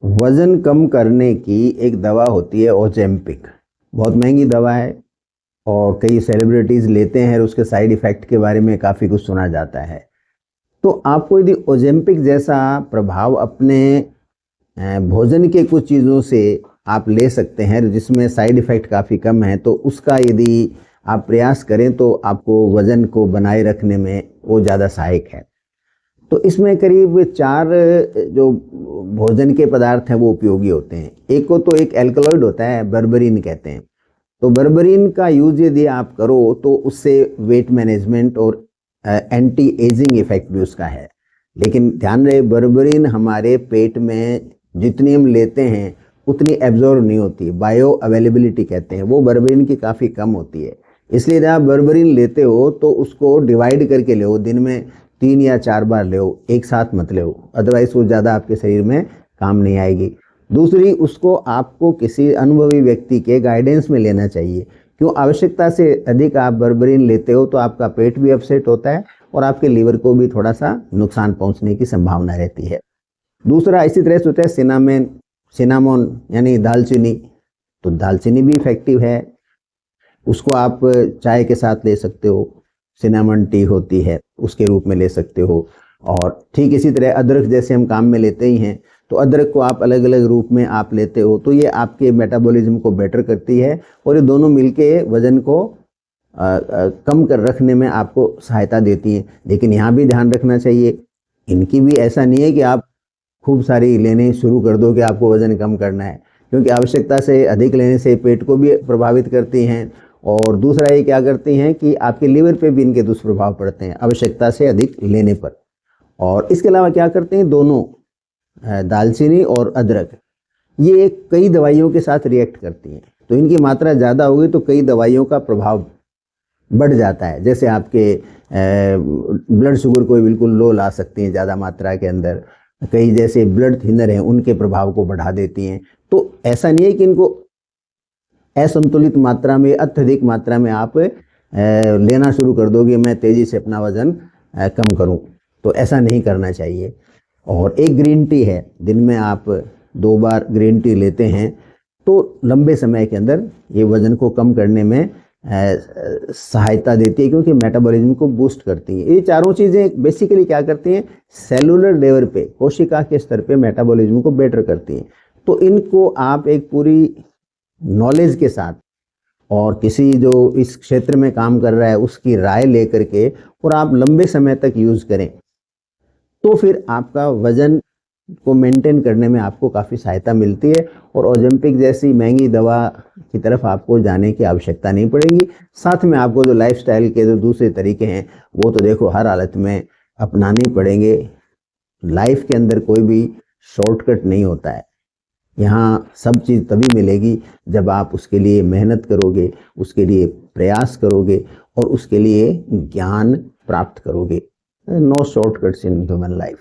वजन कम करने की एक दवा होती है ओजेम्पिक। बहुत महंगी दवा है और कई सेलिब्रिटीज़ लेते हैं और उसके साइड इफ़ेक्ट के बारे में काफ़ी कुछ सुना जाता है। तो आपको यदि ओजेम्पिक जैसा प्रभाव अपने भोजन के कुछ चीज़ों से आप ले सकते हैं जिसमें साइड इफ़ेक्ट काफ़ी कम है, तो उसका यदि आप प्रयास करें तो आपको वज़न को बनाए रखने में वो ज़्यादा सहायक है। तो इसमें करीब 4 जो भोजन के पदार्थ हैं वो उपयोगी होते हैं। एक को तो एक एल्कलॉइड होता है, बर्बरीन कहते हैं। तो बर्बरीन का यूज़ यदि आप करो तो उससे वेट मैनेजमेंट और एंटी एजिंग इफेक्ट भी उसका है। लेकिन ध्यान रहे, बर्बरीन हमारे पेट में जितनी हम लेते हैं उतनी एब्जॉर्ब नहीं होती, बायो अवेलेबिलिटी कहते हैं, वो बर्बरीन की काफ़ी कम होती है। इसलिए यदि आप बर्बरीन लेते हो तो उसको डिवाइड करके ले, दिन में 3 या 4 बार ले, एक साथ मत ले, अदरवाइज वो ज़्यादा आपके शरीर में काम नहीं आएगी। दूसरी, उसको आपको किसी अनुभवी व्यक्ति के गाइडेंस में लेना चाहिए। क्यों? आवश्यकता से अधिक आप बर्बरीन लेते हो तो आपका पेट भी अपसेट होता है और आपके लीवर को भी थोड़ा सा नुकसान पहुंचने की संभावना रहती है। दूसरा इसी तरह से होता है सिनामोन यानी दालचीनी। तो दालचीनी भी इफेक्टिव है, उसको आप चाय के साथ ले सकते हो, सिनेमन टी होती है उसके रूप में ले सकते हो। और ठीक इसी तरह अदरक जैसे हम काम में लेते ही हैं, तो अदरक को आप अलग अलग रूप में आप लेते हो तो ये आपके मेटाबॉलिज्म को बेटर करती है और ये दोनों मिलके वज़न को कम कर रखने में आपको सहायता देती हैं। लेकिन यहाँ भी ध्यान रखना चाहिए, इनकी भी ऐसा नहीं है कि आप खूब सारी लेने शुरू कर दो कि आपको वज़न कम करना है, क्योंकि आवश्यकता से अधिक लेने से पेट को भी प्रभावित करती हैं और दूसरा ये क्या करती हैं कि आपके लीवर पे भी इनके दुष्प्रभाव पड़ते हैं आवश्यकता से अधिक लेने पर। और इसके अलावा क्या करते हैं, दोनों दालचीनी और अदरक ये कई दवाइयों के साथ रिएक्ट करती हैं, तो इनकी मात्रा ज़्यादा होगी तो कई दवाइयों का प्रभाव बढ़ जाता है। जैसे आपके ब्लड शुगर को बिल्कुल लो ला सकती हैं ज़्यादा मात्रा के अंदर, कई जैसे ब्लड थिनर हैं उनके प्रभाव को बढ़ा देती हैं। तो ऐसा नहीं है कि इनको असंतुलित मात्रा में, अत्यधिक मात्रा में आप लेना शुरू कर दोगे मैं तेज़ी से अपना वज़न कम करूं, तो ऐसा नहीं करना चाहिए। और एक ग्रीन टी है, दिन में आप 2 बार ग्रीन टी लेते हैं तो लंबे समय के अंदर ये वज़न को कम करने में सहायता देती है, क्योंकि मेटाबॉलिज्म को बूस्ट करती हैं। ये चारों चीज़ें बेसिकली क्या करती हैं, सेलुलर लेवल पे, कोशिका के स्तर पे मेटाबॉलिज्म को बेटर करती हैं। तो इनको आप एक पूरी नॉलेज के साथ और किसी जो इस क्षेत्र में काम कर रहा है उसकी राय लेकर के और आप लंबे समय तक यूज़ करें तो फिर आपका वज़न को मेंटेन करने में आपको काफ़ी सहायता मिलती है और ओजेम्पिक जैसी महंगी दवा की तरफ आपको जाने की आवश्यकता नहीं पड़ेगी। साथ में आपको जो लाइफस्टाइल के जो दूसरे तरीके हैं वो तो देखो हर हालत में अपनाने ही पड़ेंगे। लाइफ के अंदर कोई भी शॉर्टकट नहीं होता है, यहाँ सब चीज़ तभी मिलेगी जब आप उसके लिए मेहनत करोगे, उसके लिए प्रयास करोगे और उसके लिए ज्ञान प्राप्त करोगे। No shortcuts in human life.